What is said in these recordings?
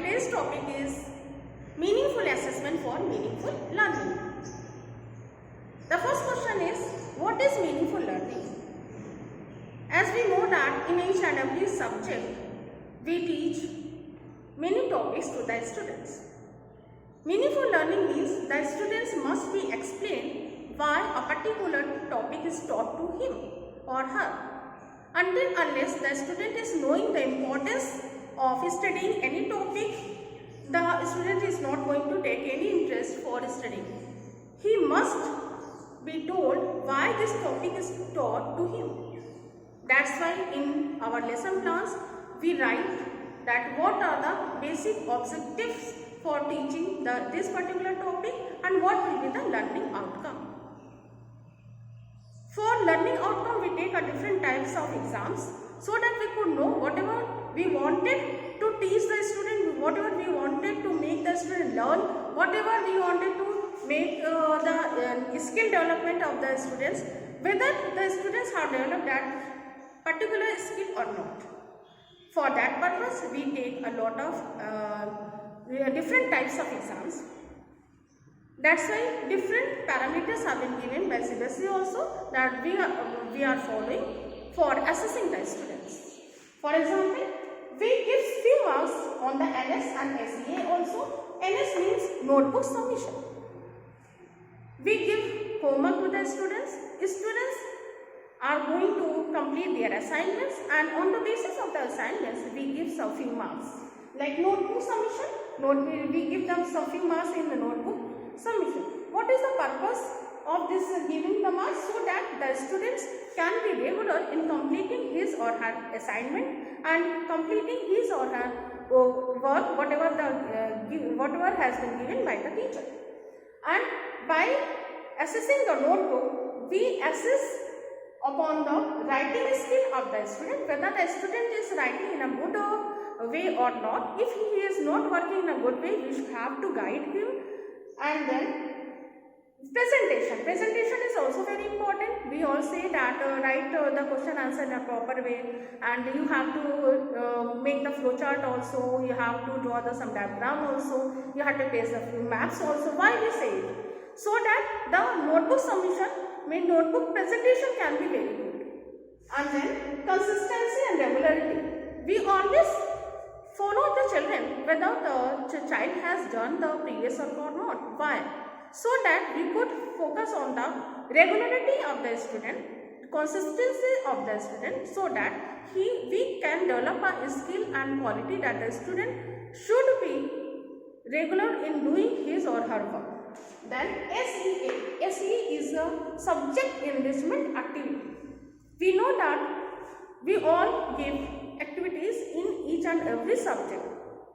today's topic is meaningful assessment for meaningful learning. The first question is, what is meaningful learning? As we know that in each and every subject, we teach many topics to the students. Meaningful learning means the students must be explained why a particular topic is taught to him or her. Until unless the student is knowing the importance of studying any topic, the student is not going to take any interest for studying. He must be told why this topic is taught to him. That's why in our lesson plans we write that what are the basic objectives for teaching this particular topic and what will be the learning outcome. For learning outcome, we take a different types of exams so that we could know whatever we wanted to teach the student, whatever we wanted to make the student learn, whatever we wanted to make the skill development of the students, whether the students have developed that particular skill or not. For that purpose, we take a lot of different types of exams. That's why different parameters have been given by CBSE also that we are following for assessing the students. For example, we give few marks on the NS and SEA also. NS means notebook submission. We give homework to the students. Students are going to complete their assignments, and on the basis of the assignments, we give some few marks. Like notebook submission, we give them some few marks in the notebook submission. What is the purpose of this giving the marks? So that the students can be regular in completing his or her assignment and completing his or her work, whatever has been given by the teacher. And by assessing the notebook, we assess upon the writing skill of the student, whether the student is writing in a good way or not. If he is not working in a good way, we should have to guide him. And then presentation is also very important. We all say that write the question answer in a proper way, and you have to make the flowchart also, you have to draw some diagram also, you have to paste a few maps also. Why we say it? So that the notebook submission, notebook presentation can be very good. And then consistency and regularity. We always follow the children whether the child has done the previous work or not. Why? So that we could focus on the regularity of the student, consistency of the student, so that we can develop a skill and quality that the student should be regular in doing his or her work. Then SEA is a subject enrichment activity. We know that we all give activities in each and every subject,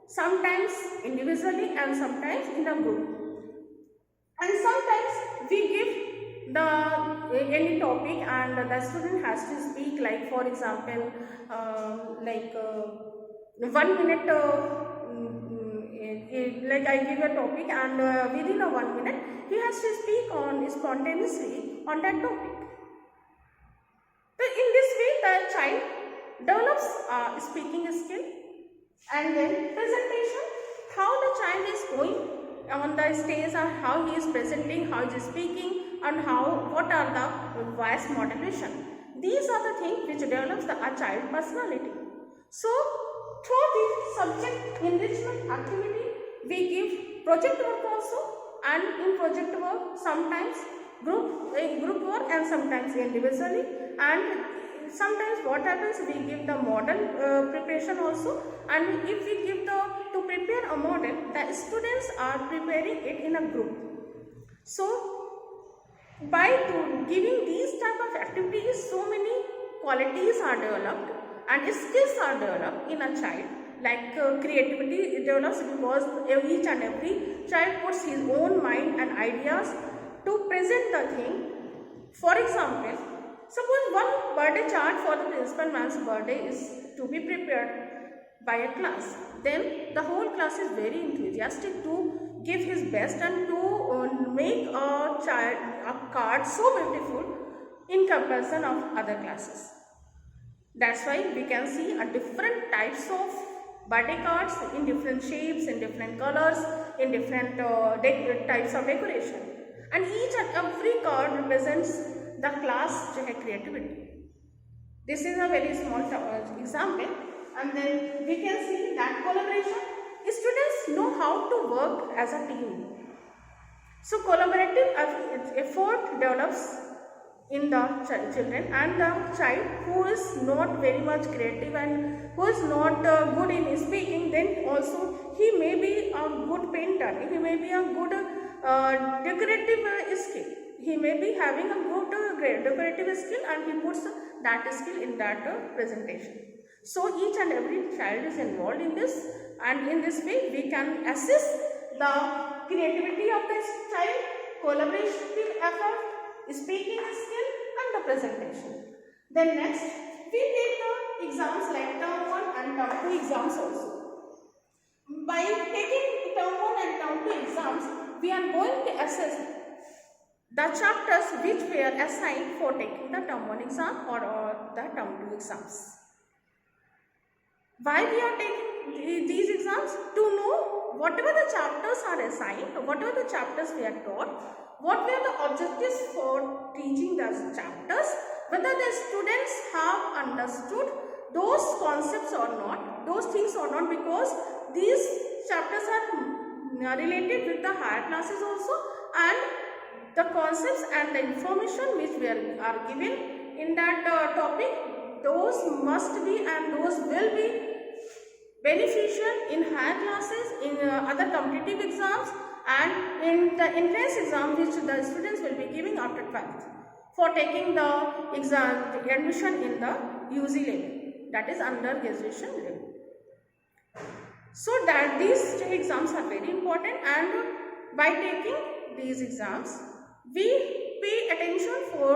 sometimes individually and sometimes in a group. And sometimes we give any topic and the student has to speak, like for example, 1 minute, like I give a topic and within 1 minute he has to speak spontaneously on that topic. So in this way the child develops speaking skill. And then presentation, how the child is going on the stage and how he is presenting, how he is speaking, and what are the voice modulation. These are the things which develops a child personality. So through the subject enrichment activity, we give project work also, and in project work sometimes group work and sometimes individually, and sometimes what happens, we give the model preparation also, and if we give to prepare a model, the students are preparing it in a group. So by giving these type of activities, so many qualities are developed and skills are developed in a child. Like creativity develops because each and every child puts his own mind and ideas to present the thing. For example, suppose one birthday chart for the principal man's birthday is to be prepared by a class. Then the whole class is very enthusiastic to give his best and to make a card so beautiful in comparison of other classes. That's why we can see a different types of birthday cards in different shapes, in different colors, in different types of decoration, and each and every card represents the class जो है creativity. This is a very small example, and then we can see that collaboration. Students know how to work as a team. So collaborative effort develops in the children, and the child who is not very much creative and who is not good in speaking, then also he may be a good painter, he may be a good decorative skill, he may be having a good decorative skill, and he puts that skill in that presentation. So each and every child is involved in this, and in this way we can assess the creativity of the child, collaborative effort, speaking skill, and the presentation. Then next we take the exams like term 1 and term 2 exams also. By taking term 1 and term 2 exams, we are going to assess the chapters which were assigned for taking the term 1 exam or the term 2 exams. Why we are taking these exams? To know whatever the chapters are assigned, whatever the chapters we are taught, what were the objectives for teaching those chapters, whether the students have understood those concepts or not, those things or not, because these chapters are related with the higher classes also, and the concepts and the information which are given in that topic, those must be and those will be beneficial in higher classes, in other competitive exams, and in the entrance exam which the students will be giving after 12th for taking the exam, the admission in the UG level, that is undergraduation level. So that these two exams are very important, and by taking these exams we pay attention for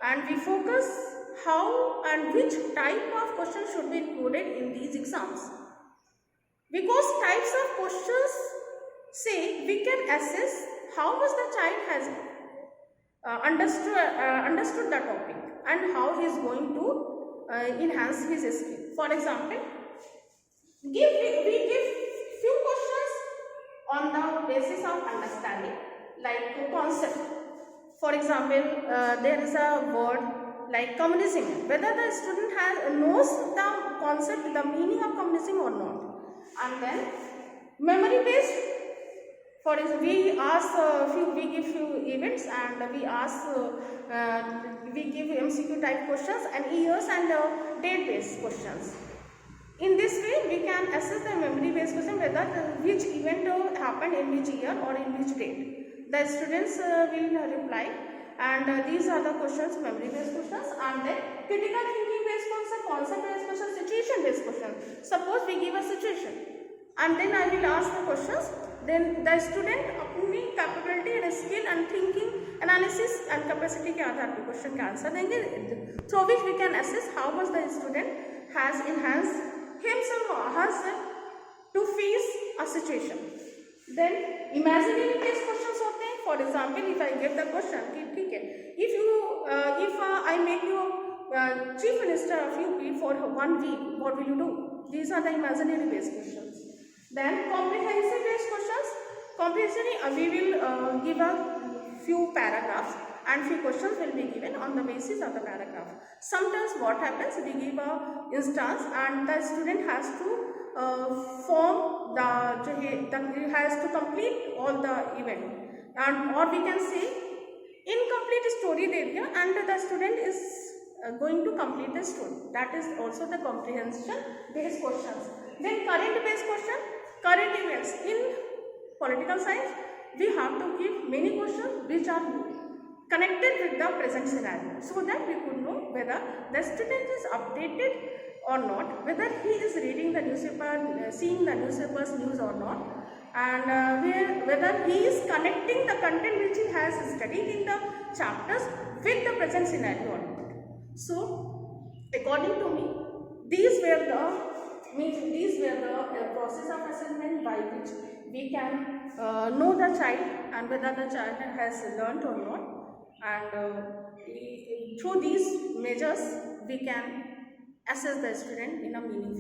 and we focus how and which type of questions should be included in these exams, because types of questions say we can assess how much the child has understood the topic and how he is going to enhance his skill. For example, we give few questions on the basis of understanding, like concept. For example, there is a word like communism, whether the student knows the concept, the meaning of communism or not. And then memory based, for example, we give few events and we give MCQ type questions and years and date based questions. In this way we can assess the memory based question, whether which event happened in which year or in which date. The students will reply, and these are the questions, memory based questions. And then critical thinking based questions, concept based questions, situation based questions. Suppose we give a situation and then I will ask the questions, then the student अपनी capability and skill and thinking analysis and capacity के आधार पर question का answer देंगे, through which we can assess how much the student has enhanced himself or herself to face a situation. Then imaginary based questions होते हैं. For example, if I give the question कि ठीक है, if I make you chief minister of UP for 1 week, what will you do? These are the imaginary based questions. Then comprehensive based questions. Comprehensive, we will give a few paragraphs and few questions will be given on the basis of the paragraph. Sometimes what happens, we give a instance and the student has to has to complete all the event, and or we can say incomplete story दे दिया and the student is going to complete the story. That is also the comprehension based questions. Then current based question, current events. In political science we have to give many questions which are connected with the present scenario, so that we could know whether the student is updated or not, whether he is reading the newspaper, seeing the newspaper's news or not, and whether he is connecting the content which he has studied in the chapters with the present scenario or not. So according to me, these were the process of assessment by which we can know the child and whether the child has learnt or not, and through these measures we can assess the student in a meaningful